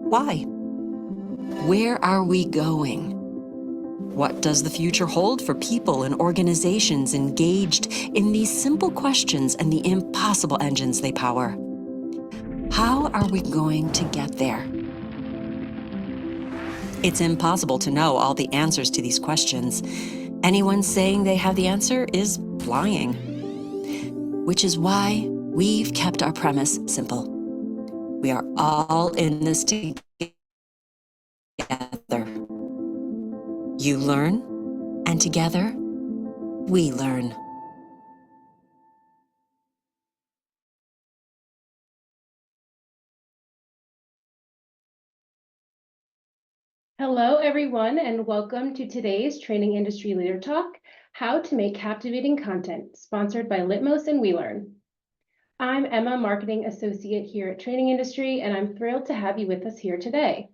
Why? Where are we going? What does the future hold for people and organizations engaged in these simple questions and the impossible engines they power? How are we going to get there? It's impossible to know all the answers to these questions. Anyone saying they have the answer is lying. Which is why we've kept our premise simple. We are all in this together. You learn, and together, we learn. Hello, everyone, and welcome to today's Training Industry Leader Talk, How to Make Captivating Content, sponsored by Litmos and WeLearn. I'm Emma, Marketing Associate here at Training Industry, and I'm thrilled to have you with us here today.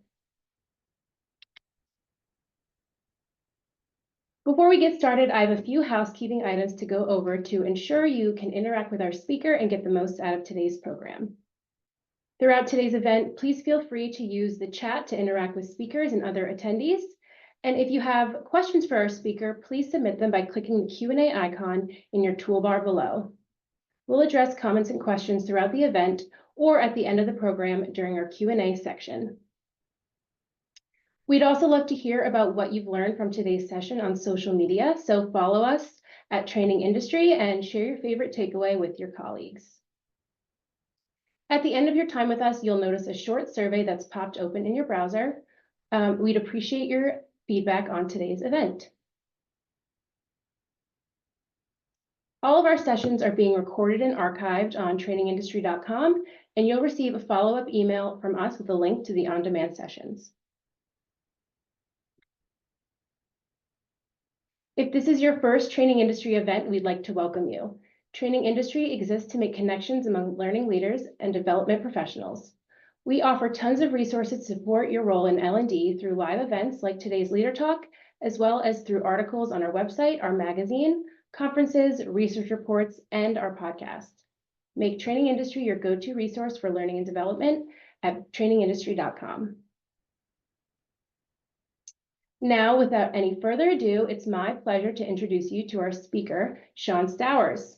Before we get started, I have a few housekeeping items to go over to ensure you can interact with our speaker and get the most out of today's program. Throughout today's event, please feel free to use the chat to interact with speakers and other attendees. And if you have questions for our speaker, please submit them by clicking the Q&A icon in your toolbar below. We'll address comments and questions throughout the event or at the end of the program during our Q&A section. We'd also love to hear about what you've learned from today's session on social media, so follow us at Training Industry and share your favorite takeaway with your colleagues. At the end of your time with us, you'll notice a short survey that's popped open in your browser. We'd appreciate your feedback on today's event. All of our sessions are being recorded and archived on trainingindustry.com, and you'll receive a follow-up email from us with a link to the on-demand sessions. If this is your first Training Industry event, we'd like to welcome you. Training Industry exists to make connections among learning leaders and development professionals. We offer tons of resources to support your role in L&D through live events like today's Leader Talk, as well as through articles on our website, our magazine, conferences, research reports, and our podcast. Make Training Industry your go-to resource for learning and development at trainingindustry.com. Now, without any further ado, it's my pleasure to introduce you to our speaker, Sean Stowers.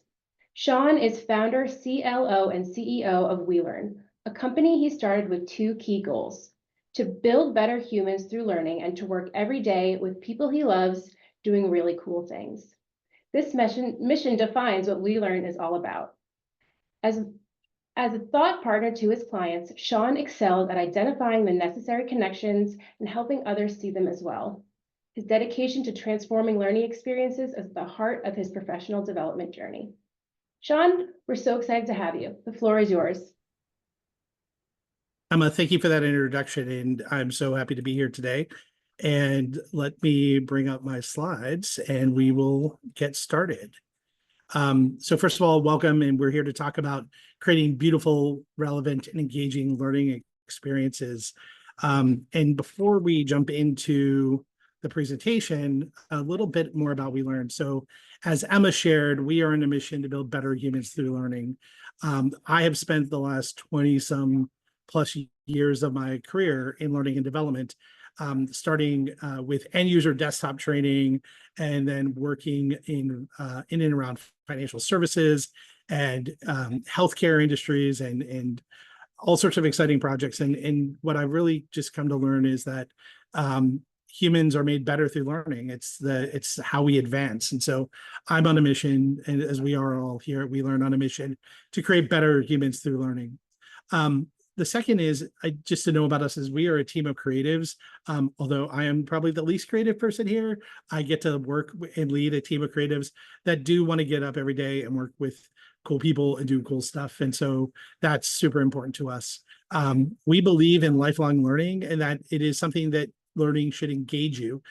Sean is founder, CLO, and CEO of WeLearn, a company he started with two key goals: to build better humans through learning and to work every day with people he loves doing really cool things. This mission defines what WeLearn is all about. As a thought partner to his clients, Sean excels at identifying the necessary connections and helping others see them as well. His dedication to transforming learning experiences is at the heart of his professional development journey. Sean, we're so excited to have you. The floor is yours. Emma, thank you for that introduction, and I'm so happy to be here today. And let me bring up my slides, and we will get started. So first of all, welcome, and we're here to talk about creating beautiful, relevant, and engaging learning experiences. And before we jump into the presentation, a little bit more about WeLearn. So as Emma shared, we are on a mission to build better humans through learning. I have spent the last 20-some plus years of my career in learning and development, starting with end user desktop training, and then working in and around financial services and healthcare industries and all sorts of exciting projects. And what I've really just come to learn is that humans are made better through learning. It's how we advance. And so I'm on a mission, and as we are all here at WeLearn, on a mission to create better humans through learning. The second is, just to know about us, is we are a team of creatives. Although I am probably the least creative person here, I get to work and lead a team of creatives that do want to get up every day and work with cool people and do cool stuff. And so that's super important to us. We believe in lifelong learning, and that it is something that learning should engage you.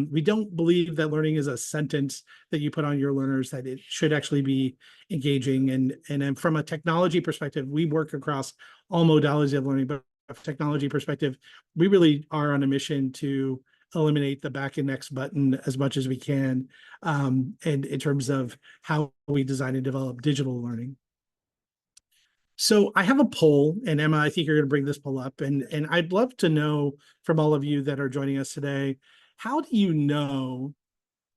We don't believe that learning is a sentence that you put on your learners, that it should actually be engaging. And from a technology perspective, we work across all modalities of learning, but from a technology perspective, we really are on a mission to eliminate the back and next button as much as we can, and in terms of how we design and develop digital learning. So I have a poll, and Emma, I think you're going to bring this poll up, and I'd love to know from all of you that are joining us today, how do you know,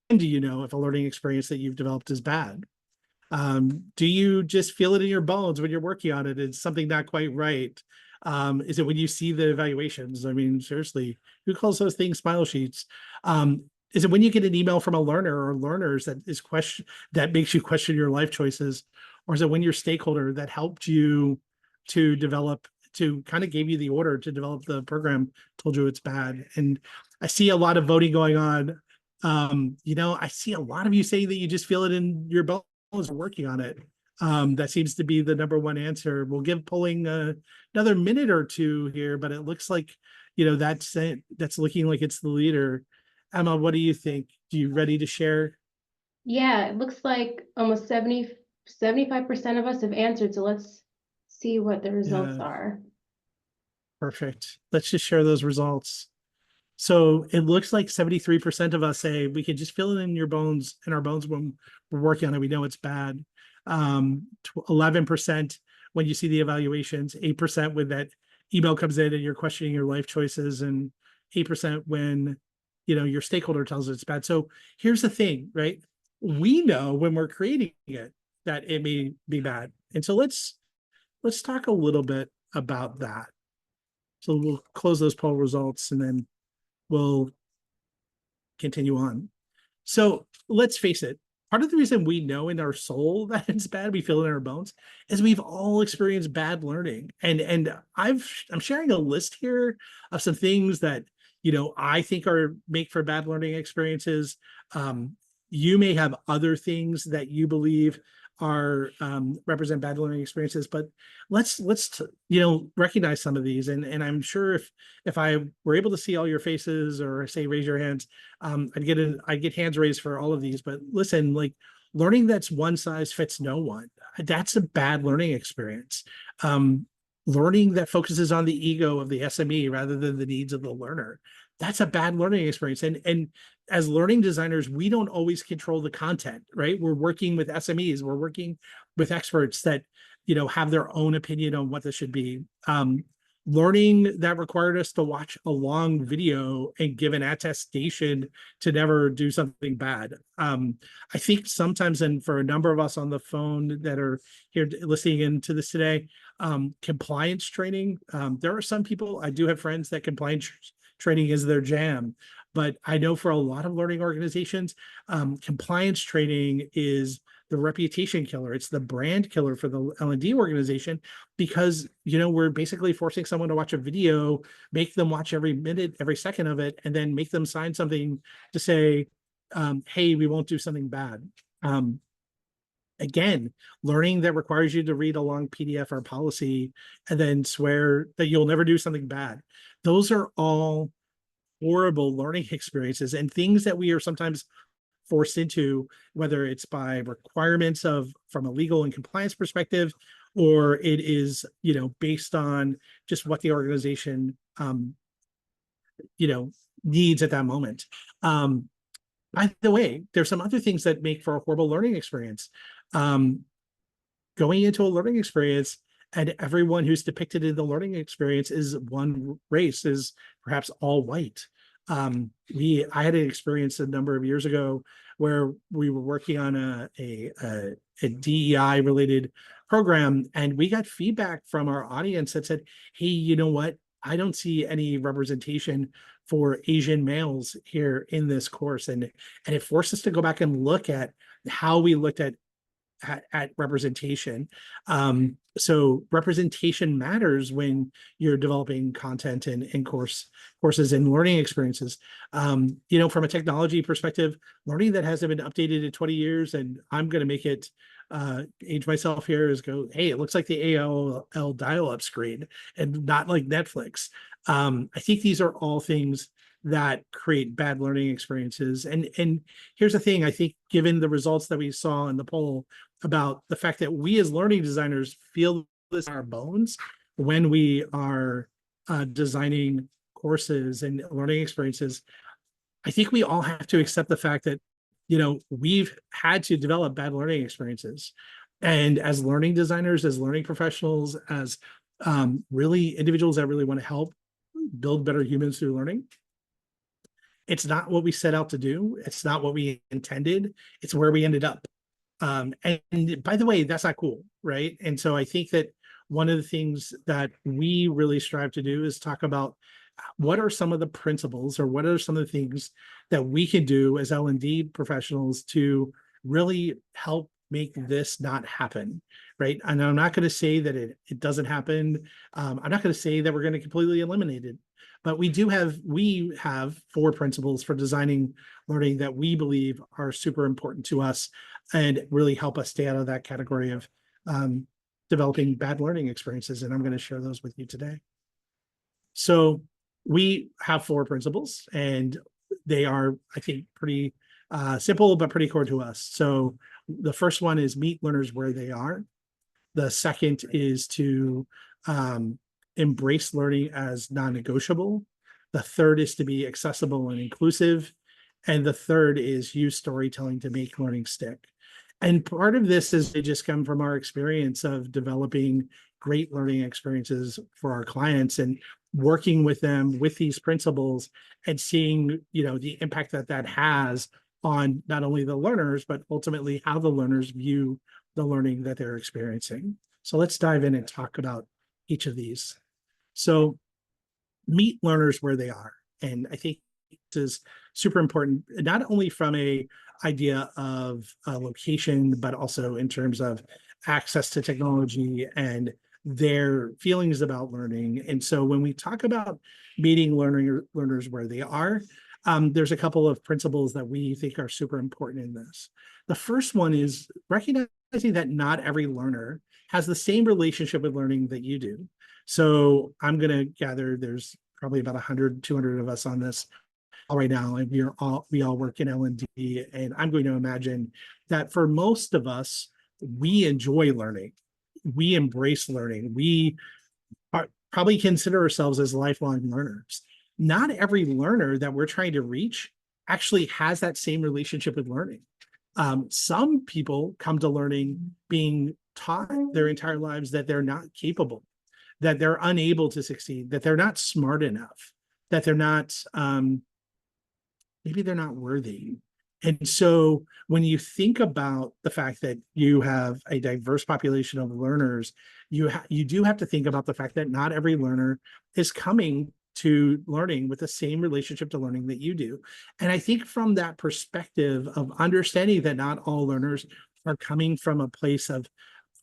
and do you know if a learning experience that you've developed is bad? Do you just feel it in your bones when you're working on it? It's something not quite right. Is it when you see the evaluations? I mean, seriously, who calls those things smile sheets? Is it when you get an email from a learner or learners that makes you question your life choices? Or is it when your stakeholder that helped you to develop, to kind of gave you the order to develop the program, told you it's bad? And I see a lot of voting going on. I see a lot of you saying that you just feel it in your bones are working on it. That seems to be the number one answer. We'll give polling another minute or two here, but it looks like, that's it. That's looking like it's the leader. Emma, what do you think? Do you ready to share? Yeah, it looks like almost 75% of us have answered. So let's see what the results Yeah, are. perfect. Let's just share those results. So it looks like 73% of us say we can just feel it in your bones, in our bones when we're working on it. We know it's bad. 11% when you see the evaluations, 8% when that email comes in and you're questioning your life choices, and 8% when your stakeholder tells it's bad. So here's the thing, right? We know when we're creating it that it may be bad. And so let's talk a little bit about that. So we'll close those poll results and then we'll continue on. So let's face it, part of the reason we know in our soul that it's bad, we feel it in our bones, is we've all experienced bad learning. And I'm sharing a list here of some things that I think are make for bad learning experiences. You may have other things that you believe are represent bad learning experiences, but let's recognize some of these. And I'm sure if I were able to see all your faces or say raise your hands, I'd get hands raised for all of these. But listen, like learning that's one size fits no one, that's a bad learning experience. Learning that focuses on the ego of the SME rather than the needs of the learner, that's a bad learning experience. And as learning designers, we don't always control the content, right? We're working with SMEs, we're working with experts that have their own opinion on what this should be. Learning that required us to watch a long video and give an attestation to never do something bad. I think sometimes, and for a number of us on the phone that are here listening into this today, compliance training. There are some people, I do have friends that compliance training is their jam, but I know for a lot of learning organizations, compliance training is the reputation killer. It's the brand killer for the L&D organization, because we're basically forcing someone to watch a video, make them watch every minute, every second of it, and then make them sign something to say, hey, we won't do something bad. Again, learning that requires you to read a long PDF or policy and then swear that you'll never do something bad. Those are all horrible learning experiences and things that we are sometimes forced into, whether it's by requirements from a legal and compliance perspective, or it is, based on just what the organization, needs at that moment. By the way, there's some other things that make for a horrible learning experience. Going into a learning experience and everyone who's depicted in the learning experience is one race, is perhaps all white. I had an experience a number of years ago where we were working on a DEI related program, and we got feedback from our audience that said, hey, you know what? I don't see any representation for Asian males here in this course. And it forced us to go back and look at how we looked at representation. So representation matters when you're developing content and courses and learning experiences. From a technology perspective, learning that hasn't been updated in 20 years, and I'm going to make it age myself here, is go, hey, it looks like the AOL dial-up screen and not like Netflix. I think these are all things that create bad learning experiences. And here's the thing, I think given the results that we saw in the poll about the fact that we as learning designers feel this in our bones when we are designing courses and learning experiences, I think we all have to accept the fact that, we've had to develop bad learning experiences. And as learning designers, as learning professionals, as really individuals that really want to help build better humans through learning, it's not what we set out to do. It's not what we intended. It's where we ended up. And by the way, that's not cool, right? And so I think that one of the things that we really strive to do is talk about what are some of the principles or what are some of the things that we can do as L&D professionals to really help make this not happen, right? And I'm not going to say that it doesn't happen. I'm not going to say that we're going to completely eliminate it, but we have 4 principles for designing learning that we believe are super important to us and really help us stay out of that category of developing bad learning experiences. And I'm going to share those with you today. So we have 4 principles, and they are, I think, pretty simple, but pretty core to us. So the first one is meet learners where they are. The second is to embrace learning as non-negotiable. The third is to be accessible and inclusive. And the third is use storytelling to make learning stick. And part of this is they just come from our experience of developing great learning experiences for our clients and working with them with these principles and seeing, the impact that that has on not only the learners, but ultimately how the learners view the learning that they're experiencing. So let's dive in and talk about each of these. So meet learners where they are. And I think this is super important, not only from a idea of location, but also in terms of access to technology and their feelings about learning. And so when we talk about meeting learners where they are, there's a couple of principles that we think are super important in this. The first one is recognizing that not every learner has the same relationship with learning that you do. So I'm going to gather there's probably about 100, 200 of us on this right now, and we all work in L&D, and I'm going to imagine that for most of us, we enjoy learning. We embrace learning. We probably consider ourselves as lifelong learners. Not every learner that we're trying to reach actually has that same relationship with learning. Some people come to learning being taught their entire lives that they're not capable, that they're unable to succeed, that they're not smart enough, that they're not, maybe they're not worthy. And so when you think about the fact that you have a diverse population of learners, you do have to think about the fact that not every learner is coming to learning with the same relationship to learning that you do. And I think from that perspective of understanding that not all learners are coming from a place of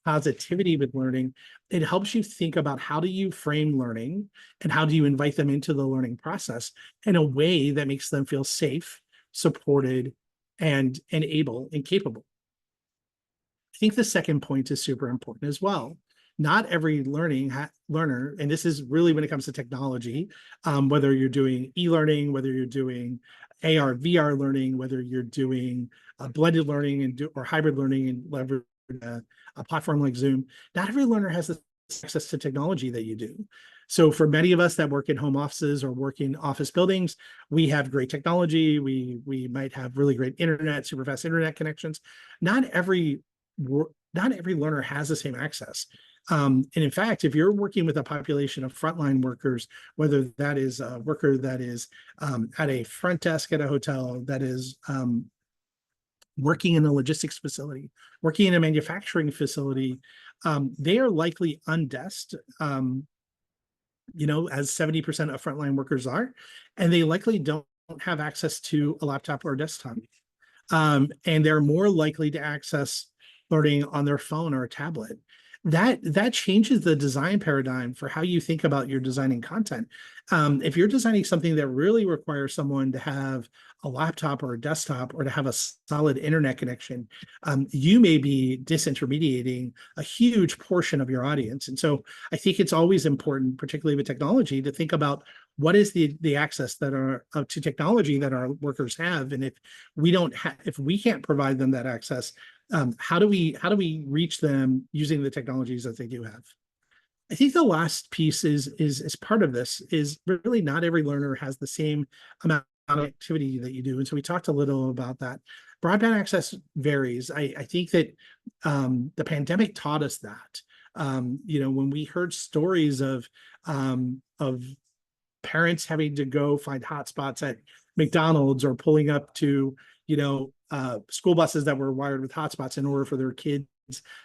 positivity with learning, it helps you think about how do you frame learning and how do you invite them into the learning process in a way that makes them feel safe, supported, and able and capable. I think the second point is super important as well. Not every learner, and this is really when it comes to technology, whether you're doing e-learning, whether you're doing AR, VR learning, whether you're doing blended learning or hybrid learning and leverage a platform like Zoom, not every learner has the access to technology that you do. So for many of us that work in home offices or work in office buildings, we have great technology. We might have really great internet, super fast internet connections. Not every learner has the same access. And in fact, if you're working with a population of frontline workers, whether that is a worker that is at a front desk at a hotel, that is working in a logistics facility, working in a manufacturing facility, they are likely undesked, as 70% of frontline workers are, and they likely don't have access to a laptop or a desktop. And they're more likely to access learning on their phone or a tablet. That changes the design paradigm for how you think about your designing content. If you're designing something that really requires someone to have a laptop or a desktop or to have a solid internet connection, you may be disintermediating a huge portion of your audience. And so I think it's always important, particularly with technology, to think about what is the access that are to technology that our workers have, and if we can't provide them that access, how do we reach them using the technologies that they do have? I think the last piece is part of this is really not every learner has the same amount of activity that you do. And so we talked a little about that. Broadband access varies. I think that the pandemic taught us that. When we heard stories of parents having to go find hotspots at McDonald's or pulling up to, school buses that were wired with hotspots in order for their kids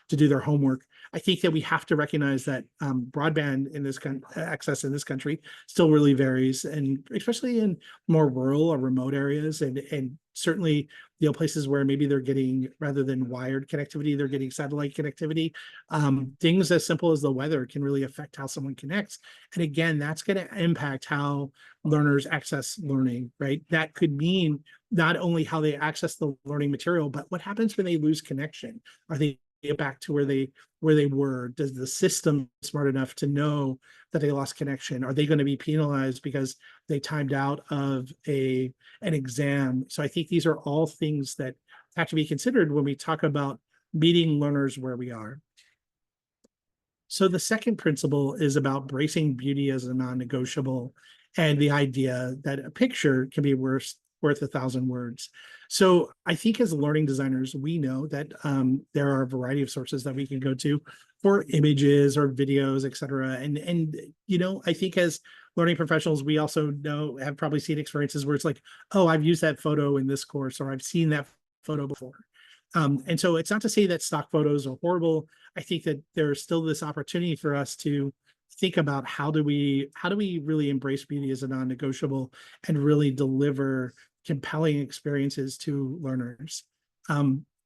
to do their homework. I think that we have to recognize that broadband in this access in this country still really varies, and especially in more rural or remote areas, and certainly places where maybe they're getting, rather than wired connectivity, they're getting satellite connectivity. Things as simple as the weather can really affect how someone connects, and again, that's going to impact how learners access learning. Right? That could mean not only how they access the learning material, but what happens when they lose connection. Are they get back to where they were? Does the system smart enough to know that they lost connection? Are they going to be penalized because they timed out of an exam? So I think these are all things that have to be considered when we talk about meeting learners where we are. So the second principle is about bracing beauty as a non-negotiable, and the idea that a picture can be worth 1,000 words. So I think as learning designers, we know that there are a variety of sources that we can go to for images or videos, et cetera. And I think as learning professionals, we also have probably seen experiences where it's like, oh, I've used that photo in this course, or I've seen that photo before. And so it's not to say that stock photos are horrible. I think that there's still this opportunity for us to think about how do we really embrace beauty as a non-negotiable and really deliver compelling experiences to learners.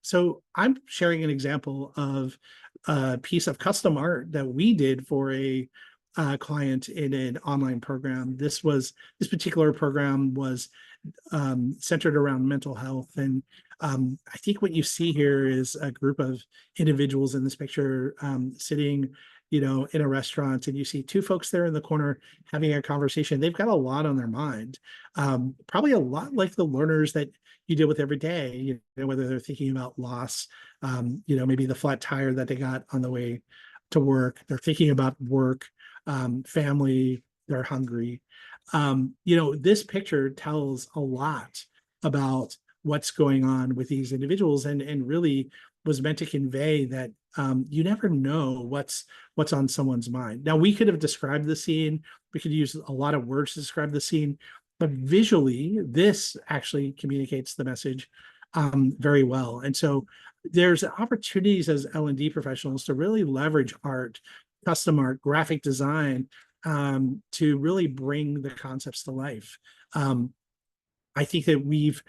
So I'm sharing an example of a piece of custom art that we did for a client in an online program. This particular program was centered around mental health. And I think what you see here is a group of individuals in this picture sitting, in a restaurant, and you see two folks there in the corner having a conversation. They've got a lot on their mind, probably a lot like the learners that you deal with every day, whether they're thinking about loss, maybe the flat tire that they got on the way to work. They're thinking about work, family, they're hungry. This picture tells a lot about what's going on with these individuals, and really was meant to convey that you never know what's on someone's mind. Now, we could have described the scene, we could use a lot of words to describe the scene, but visually, this actually communicates the message very well. And so there's opportunities as L&D professionals to really leverage art, custom art, graphic design, to really bring the concepts to life. I think that we've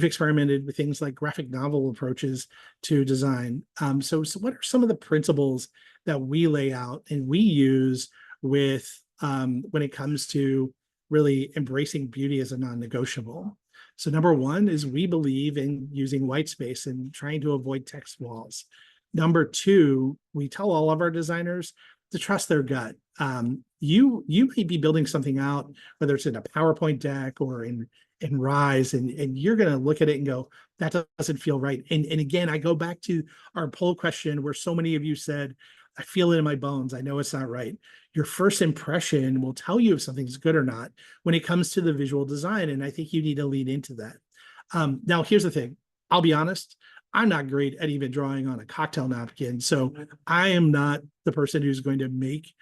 experimented with things like graphic novel approaches to design. So what are some of the principles that we lay out and we use with when it comes to really embracing beauty as a non-negotiable? So number one is we believe in using white space and trying to avoid text walls. Number two, we tell all of our designers to trust their gut. You may be building something out, whether it's in a PowerPoint deck or in Rise, and you're going to look at it and go, that doesn't feel right. And again, I go back to our poll question where so many of you said, I feel it in my bones. I know it's not right. Your first impression will tell you if something's good or not when it comes to the visual design. And I think you need to lean into that. Now, here's the thing. I'll be honest. I'm not great at even drawing on a cocktail napkin. So I am not the person who's going to make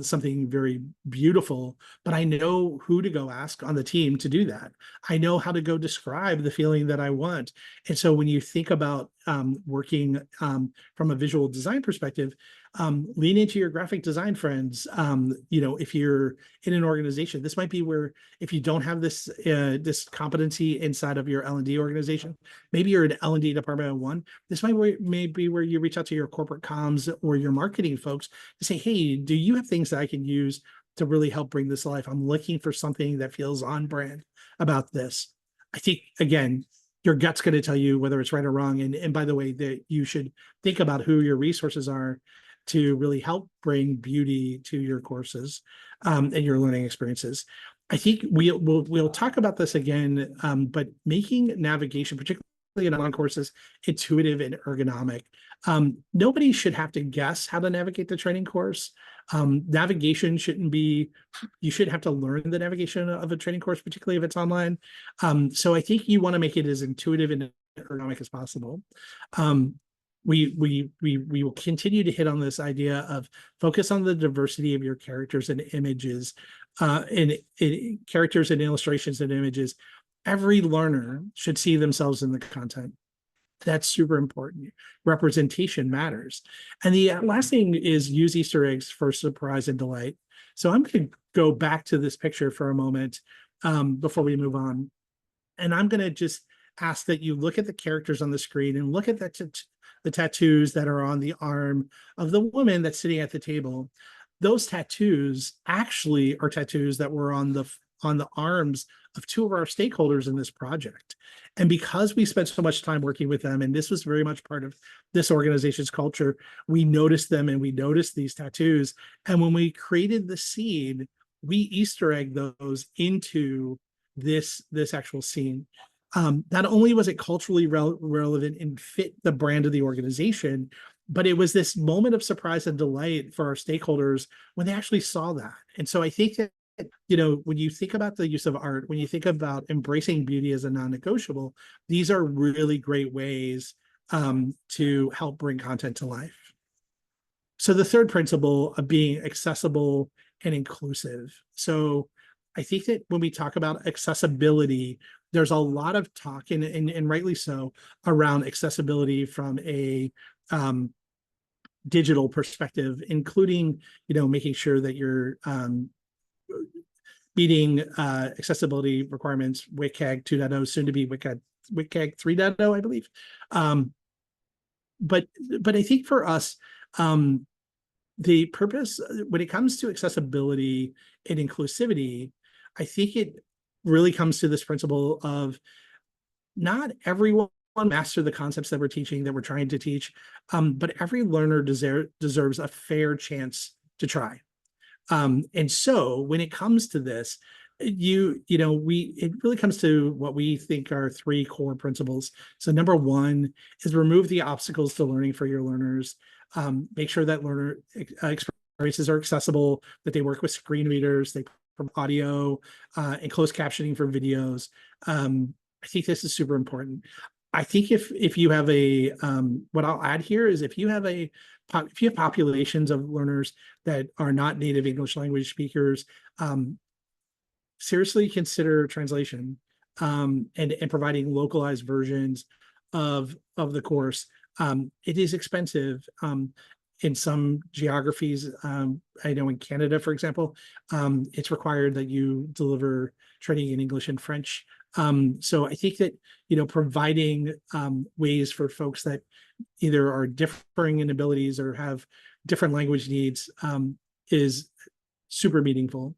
something very beautiful, but I know who to go ask on the team to do that. I know how to go describe the feeling that I want. And so when you think about working from a visual design perspective, lean into your graphic design friends. If you're in an organization, this might be where, if you don't have this competency inside of your L&D organization, maybe you're an L&D department of one. This may be where you reach out to your corporate comms or your marketing folks to say, hey, do you have things that I can use to really help bring this to life? I'm looking for something that feels on brand about this. I think, again, your gut's going to tell you whether it's right or wrong. And by the way, that you should think about who your resources are to really help bring beauty to your courses and your learning experiences. I think we'll talk about this again, but making navigation, particularly in online courses, intuitive and ergonomic. Nobody should have to guess how to navigate the training course. Navigation shouldn't be, you shouldn't have to learn the navigation of a training course, particularly if it's online. So I think you want to make it as intuitive and ergonomic as possible. We will continue to hit on this idea of focus on the diversity of your characters and images, in characters and illustrations and images. Every learner should see themselves in the content. That's super important. Representation matters. And the last thing is use Easter eggs for surprise and delight. So I'm going to go back to this picture for a moment before we move on. And I'm going to just ask that you look at the characters on the screen and look at the tattoos that are on the arm of the woman that's sitting at the table. Those tattoos actually are tattoos that were on the arms of two of our stakeholders in this project. And because we spent so much time working with them, and this was very much part of this organization's culture, we noticed them and we noticed these tattoos. And when we created the scene, we Easter egg those into this actual scene. Not only was it culturally relevant and fit the brand of the organization, but it was this moment of surprise and delight for our stakeholders when they actually saw that. And so I think that, when you think about the use of art, when you think about embracing beauty as a non-negotiable, these are really great ways to help bring content to life. So the third principle of being accessible and inclusive. So I think that when we talk about accessibility, there's a lot of talk, and rightly so, around accessibility from a digital perspective, including, making sure that you're meeting accessibility requirements, WCAG 2.0, soon to be WCAG 3.0, I believe. But I think for us, the purpose when it comes to accessibility and inclusivity, I think it really comes to this principle of not everyone master the concepts that we're teaching, that we're trying to teach, but every learner deserves a fair chance to try. And so when it comes to this, it really comes to what we think are three core principles. So number one is remove the obstacles to learning for your learners. Make sure that learner experiences are accessible, that they work with screen readers, they provide audio and closed captioning for videos. I think this is super important. I think if you have what I'll add here is if you have populations of learners that are not native English language speakers, seriously consider translation and providing localized versions of the course. It is expensive in some geographies. I know in Canada, for example, it's required that you deliver training in English and French. So I think that, providing ways for folks that either are differing in abilities or have different language needs is super meaningful.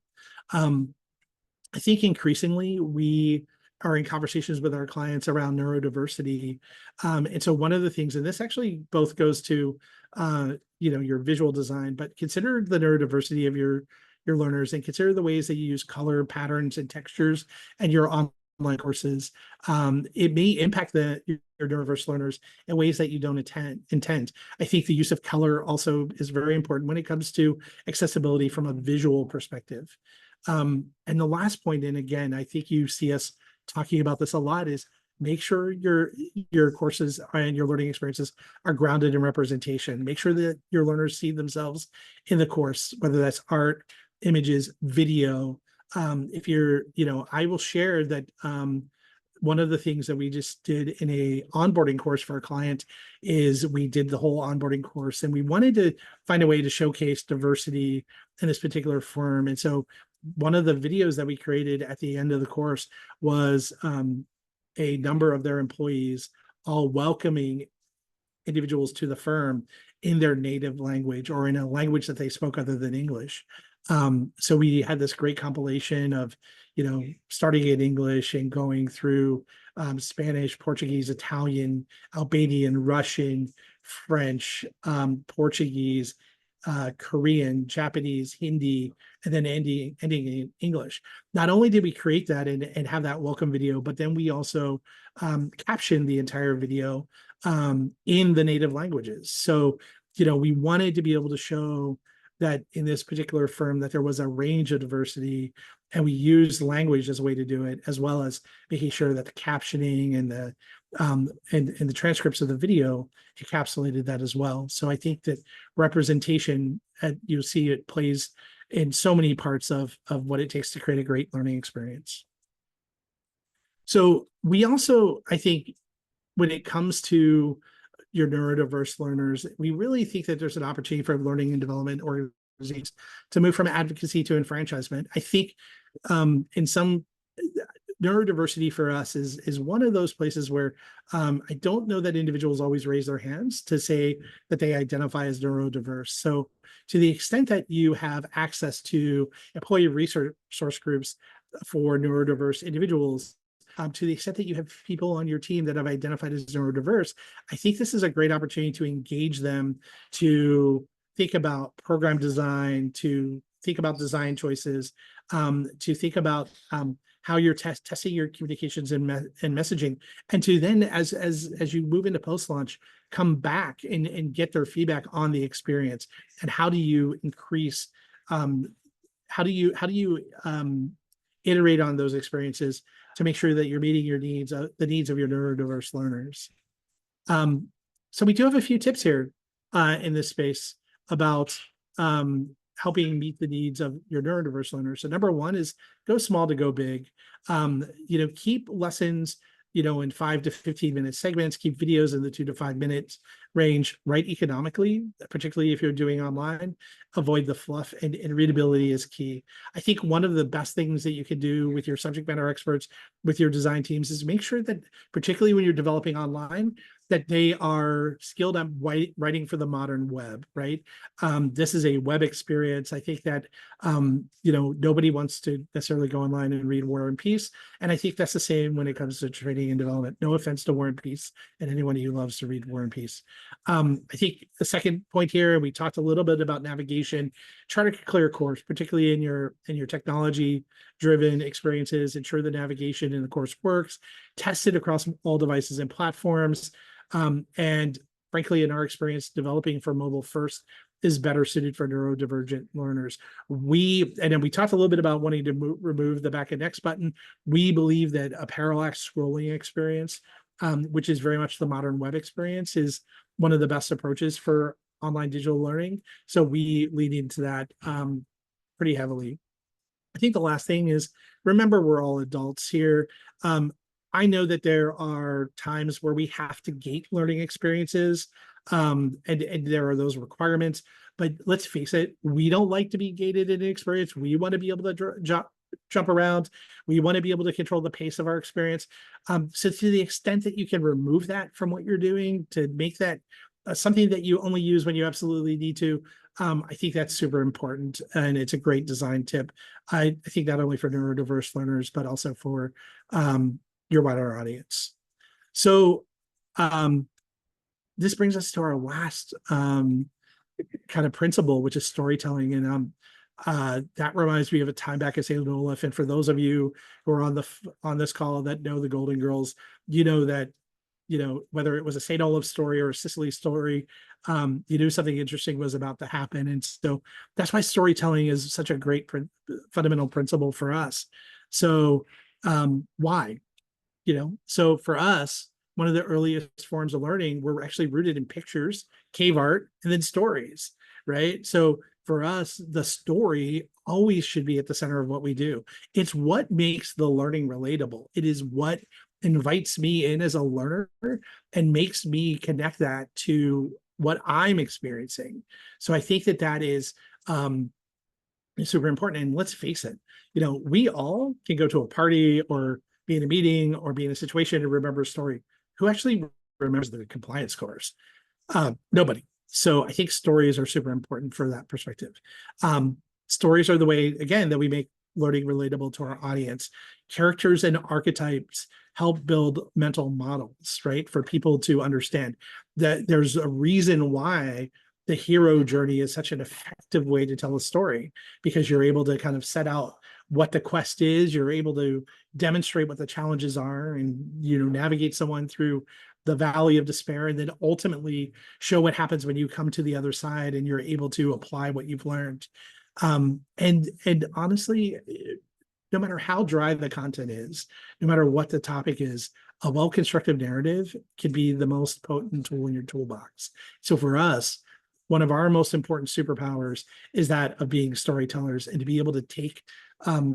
I think increasingly we are in conversations with our clients around neurodiversity. And so one of the things, and this actually both goes to, your visual design, but consider the neurodiversity of your learners and consider the ways that you use color patterns and textures and your online courses. It may impact your neurodiverse learners in ways that you don't intend. I think the use of color also is very important when it comes to accessibility from a visual perspective. And the last point, and again, I think you see us talking about this a lot, is make sure your courses and your learning experiences are grounded in representation. Make sure that your learners see themselves in the course, whether that's art, images, video. If you're, I will share that one of the things that we just did in a onboarding course for a client is we did the whole onboarding course, and we wanted to find a way to showcase diversity in this particular firm. And so one of the videos that we created at the end of the course was a number of their employees all welcoming individuals to the firm in their native language or in a language that they spoke other than English. So we had this great compilation of, starting in English and going through Spanish, Portuguese, Italian, Albanian, Russian, French, Portuguese, Korean, Japanese, Hindi, and then ending in English. Not only did we create that and have that welcome video, but then we also captioned the entire video in the native languages. So, we wanted to be able to show that in this particular firm that there was a range of diversity, and we used language as a way to do it, as well as making sure that the captioning and the transcripts of the video encapsulated that as well. So I think that representation, you see it plays in so many parts of what it takes to create a great learning experience. So we also, I think, when it comes to your neurodiverse learners, we really think that there's an opportunity for learning and development organizations to move from advocacy to enfranchisement. I think in some neurodiversity for us is one of those places where I don't know that individuals always raise their hands to say that they identify as neurodiverse. So to the extent that you have access to employee resource groups for neurodiverse individuals, to the extent that you have people on your team that have identified as neurodiverse, I think this is a great opportunity to engage them, to think about program design, to think about design choices, to think about how you're testing your communications and messaging, and to then, as you move into post-launch, come back and get their feedback on the experience, and how do you increase, how do you iterate on those experiences to make sure that you're meeting your needs, the needs of your neurodiverse learners. So we do have a few tips here in this space about helping meet the needs of your neurodiverse learners. So number one is go small to go big. Keep lessons, in 5 to 15 minute segments, keep videos in the 2 to 5 minutes range, write economically, particularly if you're doing online, avoid the fluff, and readability is key. I think one of the best things that you can do with your subject matter experts, with your design teams, is make sure that, particularly when you're developing online, that they are skilled at writing for the modern web, right? This is a web experience. I think that, nobody wants to necessarily go online and read War and Peace. And I think that's the same when it comes to training and development. No offense to War and Peace and anyone who loves to read War and Peace. I think the second point here, we talked a little bit about navigation. Try to clear course, particularly in your technology-driven experiences. Ensure the navigation in the course works. Test it across all devices and platforms. And frankly, in our experience, developing for mobile first is better suited for neurodivergent learners. And then we talked a little bit about wanting to remove the back and next button. We believe that a parallax scrolling experience, which is very much the modern web experience, is one of the best approaches for online digital learning. So we lean into that pretty heavily. I think the last thing is, remember, we're all adults here. I know that there are times where we have to gate learning experiences, and there are those requirements. But let's face it, we don't like to be gated in an experience. We want to be able to jump around. We want to be able to control the pace of our experience. So to the extent that you can remove that from what you're doing to make that something that you only use when you absolutely need to, I think that's super important, and it's a great design tip. I think not only for neurodiverse learners, but also for your wider audience. So this brings us to our last kind of principle, which is storytelling. And that reminds me of a time back at St. Olaf. And for those of you who are on this call that know the Golden Girls, that whether it was a St. Olaf story or a Sicily story, you knew something interesting was about to happen. And so that's why storytelling is such a great fundamental principle for us. So why? So for us, one of the earliest forms of learning were actually rooted in pictures, cave art, and then stories, right? So for us, the story always should be at the center of what we do. It's what makes the learning relatable. It is what invites me in as a learner and makes me connect that to what I'm experiencing. So I think that is super important. And let's face it, we all can go to a party or be in a meeting or be in a situation and remember a story. Who actually remembers the compliance scores? Nobody. So I think stories are super important for that perspective. Stories are the way, again, that we make learning relatable to our audience. Characters and archetypes help build mental models, right? For people to understand that there's a reason why the hero journey is such an effective way to tell a story, because you're able to kind of set out what the quest is. You're able to demonstrate what the challenges are, and navigate someone through the valley of despair, and then ultimately show what happens when you come to the other side and you're able to apply what you've learned. And honestly, no matter how dry the content is, no matter what the topic is, a well-constructed narrative can be the most potent tool in your toolbox. So for us, one of our most important superpowers is that of being storytellers, and to be able to take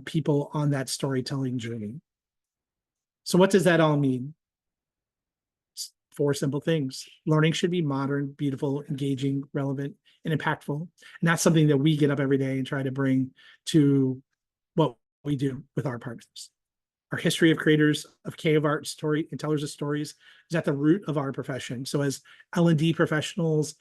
people on that storytelling journey. So what does that all mean? Four simple things. Learning should be modern, beautiful, engaging, relevant, and impactful. And that's something that we get up every day and try to bring to what we do with our partners. Our history of creators of K of art, story and tellers of stories is at the root of our profession. So as L&D professionals,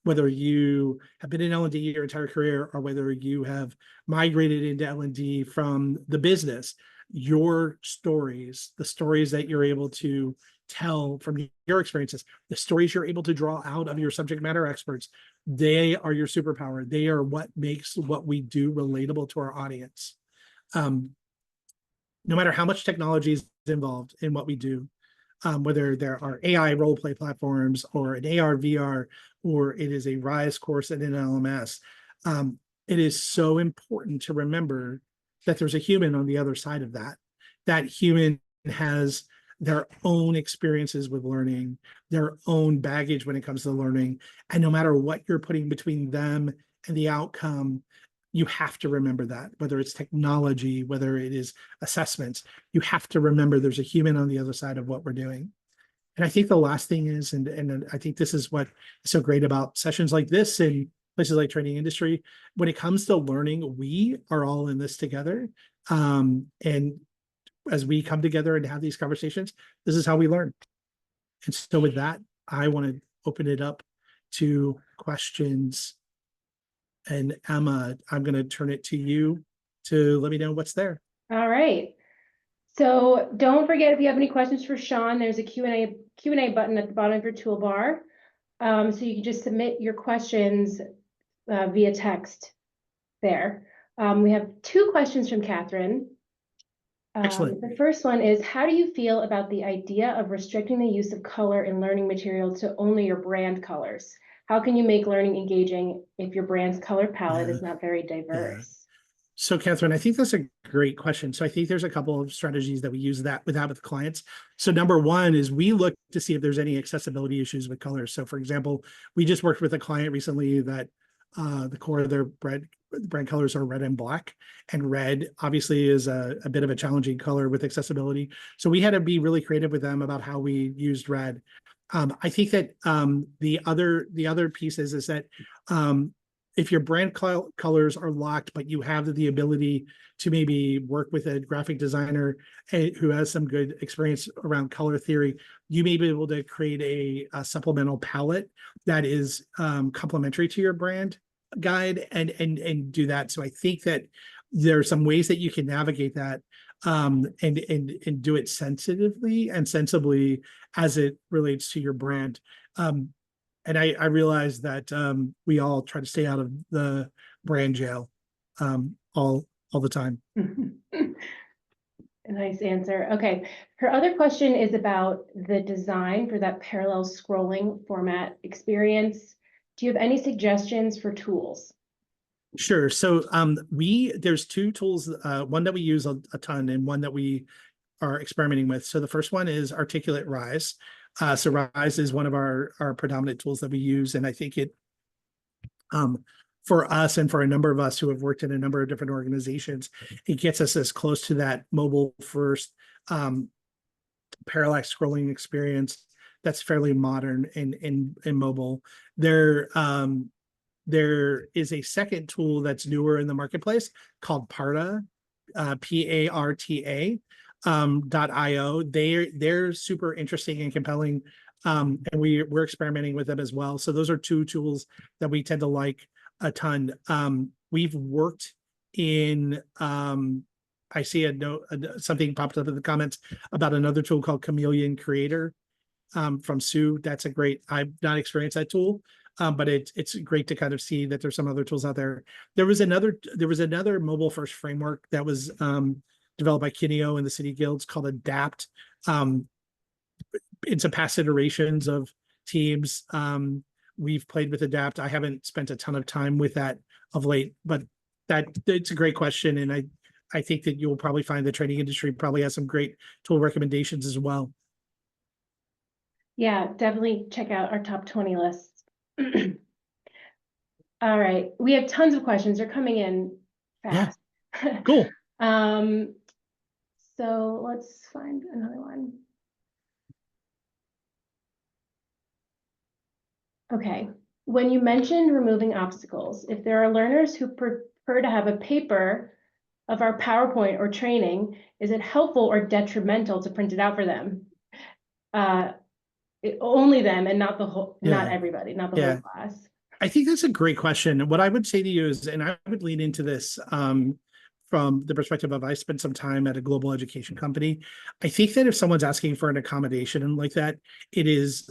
whether you have been in L&D your entire career, or whether you have migrated into L&D from the business, your stories, the stories that you're able to tell from your experiences, the stories you're able to draw out of your subject matter experts, they are your superpower. They are what makes what we do relatable to our audience. No matter how much technology is involved in what we do, whether there are AI role play platforms, or an AR, VR, or it is a RISE course in an LMS, it is so important to remember that there's a human on the other side of that. That human has their own experiences with learning, their own baggage when it comes to learning. And no matter what you're putting between them and the outcome, you have to remember that, whether it's technology, whether it is assessments, you have to remember there's a human on the other side of what we're doing. And I think the last thing is, and I think this is what is so great about sessions like this and places like Training Industry, when it comes to learning, we are all in this together. And as we come together and have these conversations, this is how we learn. And so with that, I want to open it up to questions. And Emma, I'm going to turn it to you to let me know what's there. All right. So don't forget, if you have any questions for Sean, there's a Q&A button at the bottom of your toolbar. So you can just submit your questions via text there. We have two questions from Catherine. Excellent. The first one is, how do you feel about the idea of restricting the use of color in learning materials to only your brand colors? How can you make learning engaging if your brand's color palette is not very diverse? So Catherine, I think that's a great question. So I think there's a couple of strategies that we use with clients. So number one is we look to see if there's any accessibility issues with colors. So for example, we just worked with a client recently that the core of their brand colors are red and black, and red obviously is a bit of a challenging color with accessibility. So we had to be really creative with them about how we used red. I think that the other piece is that if your brand colors are locked, but you have the ability to maybe work with a graphic designer who has some good experience around color theory, you may be able to create a supplemental palette that is complementary to your brand guide and do that. So I think that there are some ways that you can navigate that and do it sensitively and sensibly as it relates to your brand. And I realize that we all try to stay out of the brand jail all the time. A nice answer. Okay. Her other question is about the design for that parallel scrolling format experience. Do you have any suggestions for tools? Sure. So there's two tools, one that we use a ton and one that we are experimenting with. So the first one is Articulate Rise. So Rise is one of our predominant tools that we use. And I think it, for us and for a number of us who have worked in a number of different organizations, it gets us as close to that mobile first parallax scrolling experience that's fairly modern and mobile. There is a second tool that's newer in the marketplace called Parta, Parta. .io. They're super interesting and compelling, and we're experimenting with them as well. So those are two tools that we tend to like a ton. We've worked in. I see a note, something popped up in the comments about another tool called Chameleon Creator from Sue. That's a great. I've not experienced that tool, but it's great to kind of see that there's some other tools out there. There was another mobile first framework that was developed by Kineo and the City Guilds called Adapt. Into past iterations of Teams. We've played with Adapt. I haven't spent a ton of time with that of late, but it's a great question, and I think that you'll probably find the training industry probably has some great tool recommendations as well. Yeah, definitely check out our top 20 lists. All right, we have tons of questions. They're coming in fast. Yeah. Cool. So let's find another one. Okay, when you mentioned removing obstacles, if there are learners who prefer to have a paper of our PowerPoint or training, is it helpful or detrimental to print it out for them? Only them and not the whole, not everybody, not the whole class. I think that's a great question. What I would say to you is, and I would lean into this from the perspective of I spent some time at a global education company. I think that if someone's asking for an accommodation like that, it's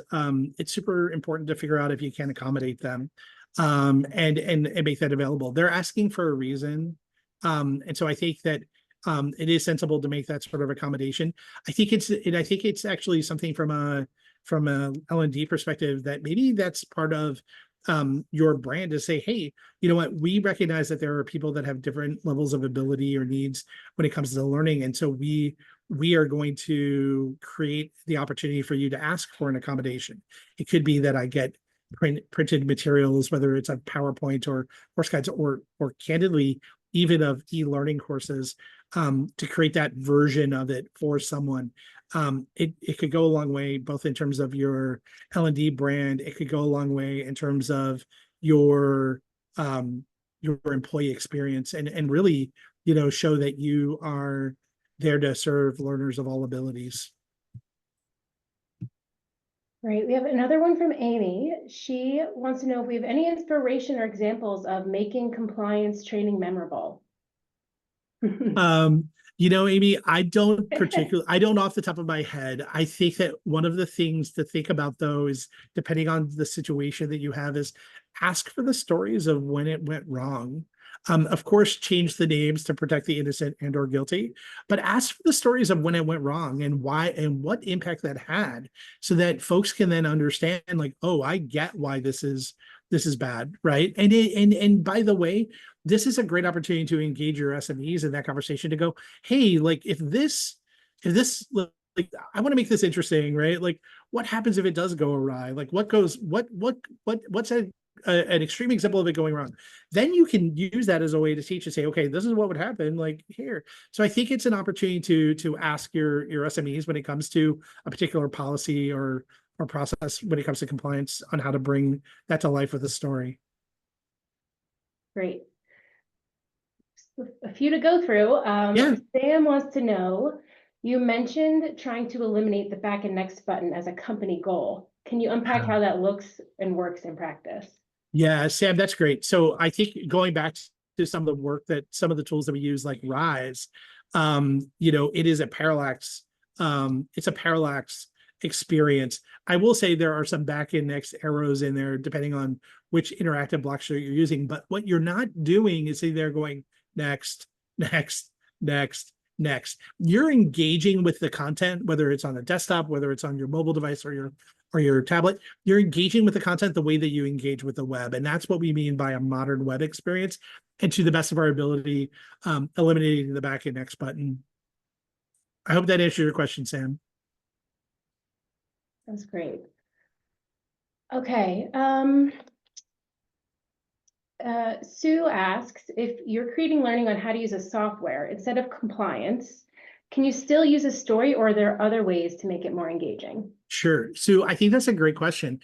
super important to figure out if you can accommodate them and make that available. They're asking for a reason. And so I think that it is sensible to make that sort of accommodation. I think it's actually something from a L&D perspective that maybe that's part of your brand to say, hey, you know what, we recognize that there are people that have different levels of ability or needs when it comes to learning. And so we are going to create the opportunity for you to ask for an accommodation. It could be that I get printed materials, whether it's a PowerPoint or course guides or candidly, even of e-learning courses, to create that version of it for someone. It could go a long way, both in terms of your L&D brand. It could go a long way in terms of your employee experience and really, show that you are there to serve learners of all abilities. Right. We have another one from Amy. She wants to know if we have any inspiration or examples of making compliance training memorable. Amy, I don't off the top of my head. I think that one of the things to think about, though, is depending on the situation that you have, is ask for the stories of when it went wrong. Of course, change the names to protect the innocent and or guilty, but ask for the stories of when it went wrong and why and what impact that had, so that folks can then understand, like, oh, I get why this is bad, right? And by the way, this is a great opportunity to engage your SMEs in that conversation, to go, hey, like, if this, like, I want to make this interesting, right? Like, what happens if it does go awry? Like, what's an extreme example of it going wrong? Then you can use that as a way to teach and say, okay, this is what would happen, like, here. So I think it's an opportunity to ask your SMEs when it comes to a particular policy or process, when it comes to compliance, on how to bring that to life with a story. Great. A few to go through. Sam wants to know, you mentioned trying to eliminate the back and next button as a company goal. Can you unpack how that looks and works in practice? Yeah, Sam, that's great. So I think going back to some of the work that some of the tools that we use, like Rise, it is a parallax. It's a parallax experience. I will say there are some back and next arrows in there, depending on which interactive blocks you're using. But what you're not doing is sitting there going next, next, next, next. You're engaging with the content, whether it's on a desktop, whether it's on your mobile device or your tablet. You're engaging with the content the way that you engage with the web. And that's what we mean by a modern web experience. And to the best of our ability, eliminating the back and next button. I hope that answered your question, Sam. That's great. Okay. Sue asks, if you're creating learning on how to use a software instead of compliance, can you still use a story, or are there other ways to make it more engaging? Sure. So I think that's a great question.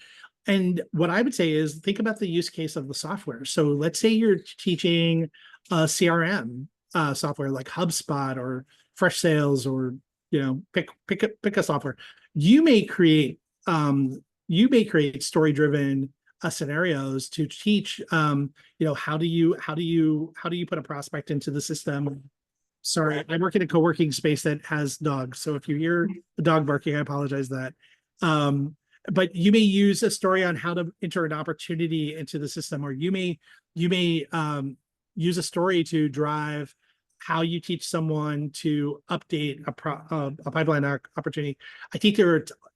And what I would say is, think about the use case of the software. So let's say you're teaching a CRM software like HubSpot or Fresh Sales, or pick a software. You may create story-driven scenarios to teach how do you put a prospect into the system. Sorry, I work in a co-working space that has dogs, so if you hear the dog barking, I apologize that. but you may use a story on how to enter an opportunity into the system, or you may use a story to drive how you teach someone to update a pipeline opportunity. I think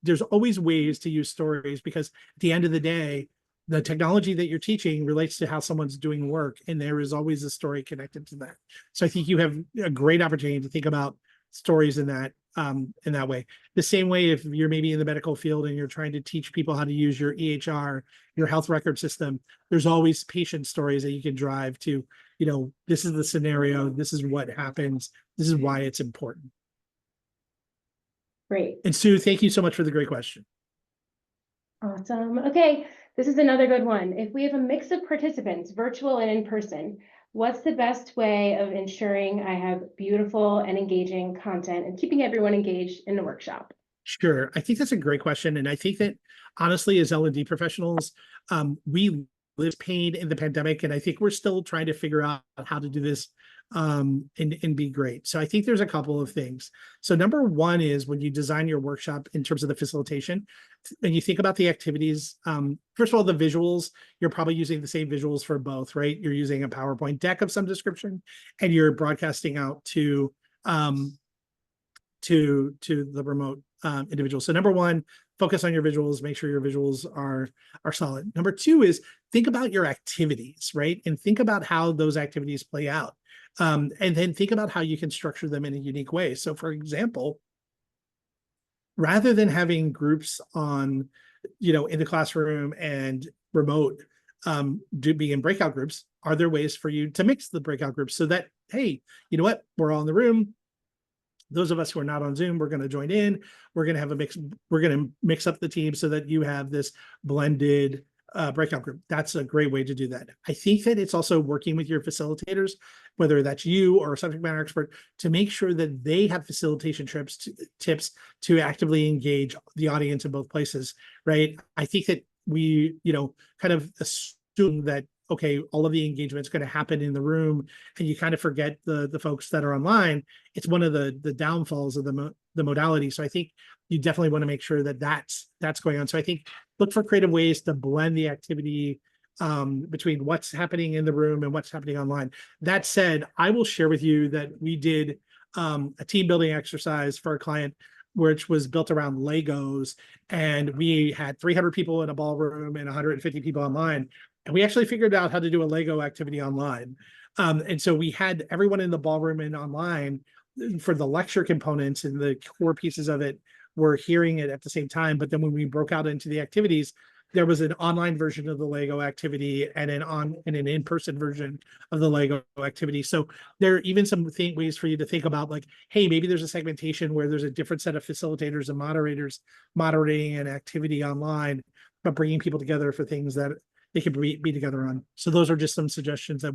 there's always ways to use stories, because at the end of the day, the technology that you're teaching relates to how someone's doing work, and there is always a story connected to that. So I think you have a great opportunity to think about stories in that way. The same way, if you're maybe in the medical field and you're trying to teach people how to use your EHR, your health record system, there's always patient stories that you can drive to, this is the scenario, this is what happens, this is why it's important. Great. And Sue, thank you so much for the great question. Awesome. Okay, this is another good one. If we have a mix of participants, virtual and in person, what's the best way of ensuring I have beautiful and engaging content and keeping everyone engaged in the workshop? Sure. I think that's a great question. And I think that honestly, as L&D professionals, we lived pain in the pandemic, and I think we're still trying to figure out how to do this and be great. So I think there's a couple of things. So number one is, when you design your workshop in terms of the facilitation, and you think about the activities, first of all, the visuals, you're probably using the same visuals for both, right? You're using a PowerPoint deck of some description, and you're broadcasting out to the remote individual. So number one, focus on your visuals, make sure your visuals are solid. Number two is, think about your activities, right? And think about how those activities play out. And then think about how you can structure them in a unique way. So for example, rather than having groups in the classroom and remote, being in breakout groups, are there ways for you to mix the breakout groups so that, hey, you know what, we're all in the room. Those of us who are not on Zoom, we're going to join in. We're going to have a mix. We're going to mix up the team so that you have this blended breakout group. That's a great way to do that. I think that it's also working with your facilitators, whether that's you or a subject matter expert, to make sure that they have facilitation tips to actively engage the audience in both places, right? I think that we, kind of assume that, okay, all of the engagement is going to happen in the room, and you kind of forget the folks that are online. It's one of the downfalls of the modality. So I think you definitely want to make sure that that's going on. So I think look for creative ways to blend the activity between what's happening in the room and what's happening online. That said, I will share with you that we did a team building exercise for a client, which was built around Legos, and we had 300 people in a ballroom and 150 people online. And we actually figured out how to do a Lego activity online. And so we had everyone in the ballroom and online for the lecture components, and the core pieces of it were hearing it at the same time. But then when we broke out into the activities, there was an online version of the Lego activity and an in-person version of the Lego activity. So there are even some ways for you to think about, like, hey, maybe there's a segmentation where there's a different set of facilitators and moderators moderating an activity online, but bringing people together for things that they could be together on. So those are just some suggestions that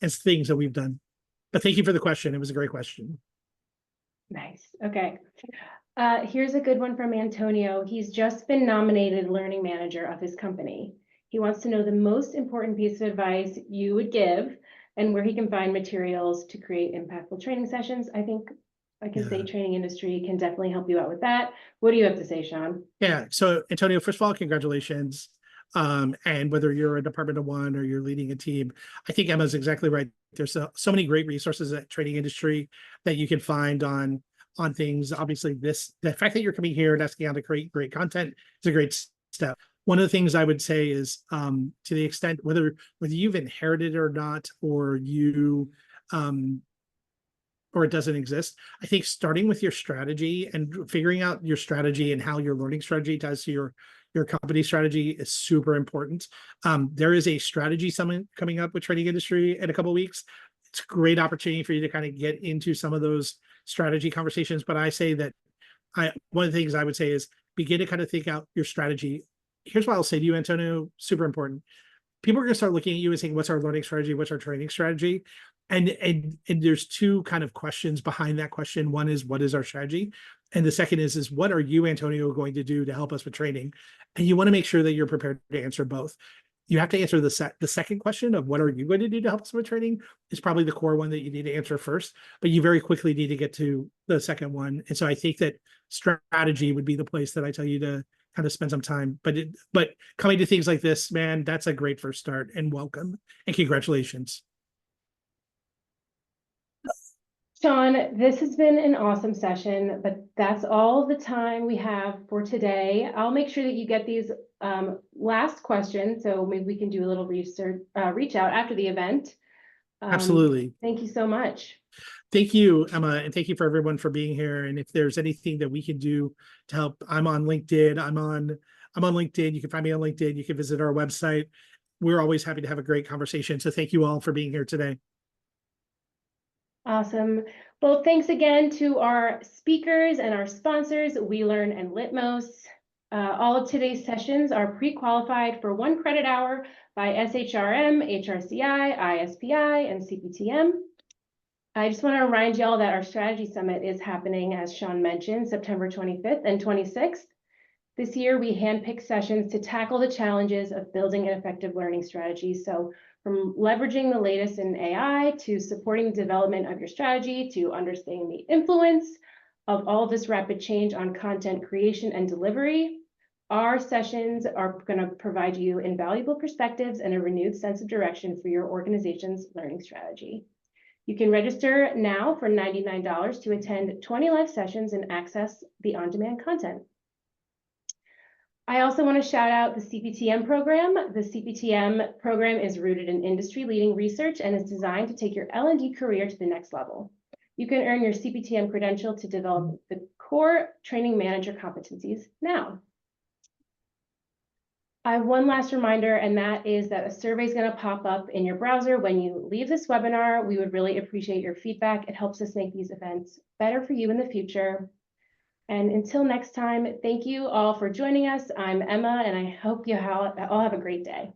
things that we've done. But thank you for the question. It was a great question. Nice. Okay. Here's a good one from Antonio. He's just been nominated learning manager of his company. He wants to know the most important piece of advice you would give, and where he can find materials to create impactful training sessions. I think I can say training industry can definitely help you out with that. What do you have to say, Sean? Yeah. So Antonio, first of all, congratulations. And whether you're a department of one or you're leading a team, I think Emma's exactly right. There's so many great resources at training industry that you can find on things. Obviously, the fact that you're coming here and asking how to create great content is a great step. One of the things I would say is, to the extent whether you've inherited it or not, or or it doesn't exist, I think starting with your strategy and figuring out your strategy and how your learning strategy ties to your company strategy is super important. There is a strategy summit coming up with training industry in a couple of weeks. It's a great opportunity for you to kind of get into some of those strategy conversations. But I say that one of the things I would say is begin to kind of think out your strategy. Here's what I'll say to you, Antonio, super important. People are going to start looking at you and saying, what's our learning strategy? What's our training strategy? And there's two kind of questions behind that question. One is, what is our strategy? And the second is what are you, Antonio, going to do to help us with training? And you want to make sure that you're prepared to answer both. You have to answer the second question of what are you going to do to help us with training is probably the core one that you need to answer first, but you very quickly need to get to the second one. And so I think that strategy would be the place that I tell you to kind of spend some time. But coming to things like this, man, that's a great first start, and welcome and congratulations. Sean, this has been an awesome session, but that's all the time we have for today. I'll make sure that you get these last questions, so maybe we can do a little research, reach out after the event. Absolutely. Thank you so much. Thank you, Emma, and thank you for everyone for being here. And if there's anything that we can do to help, I'm on LinkedIn. I'm on LinkedIn. You can find me on LinkedIn. You can visit our website. We're always happy to have a great conversation. So thank you all for being here today. Awesome. Well, thanks again to our speakers and our sponsors, WeLearn and Litmos. All of today's sessions are pre-qualified for 1 credit hour by SHRM, HRCI, ISPI, and CPTM. I just want to remind you all that our strategy summit is happening, as Sean mentioned, September 25th and 26th. This year, we handpicked sessions to tackle the challenges of building an effective learning strategy. So from leveraging the latest in AI to supporting the development of your strategy to understanding the influence of all of this rapid change on content creation and delivery, our sessions are going to provide you invaluable perspectives and a renewed sense of direction for your organization's learning strategy. You can register now for $99 to attend 20 live sessions and access the on-demand content. I also want to shout out the CPTM program. The CPTM program is rooted in industry-leading research and is designed to take your L&D career to the next level. You can earn your CPTM credential to develop the core training manager competencies now. I have one last reminder, and that is that a survey is going to pop up in your browser when you leave this webinar. We would really appreciate your feedback. It helps us make these events better for you in the future. And until next time, thank you all for joining us. I'm Emma, and I hope you all have a great day.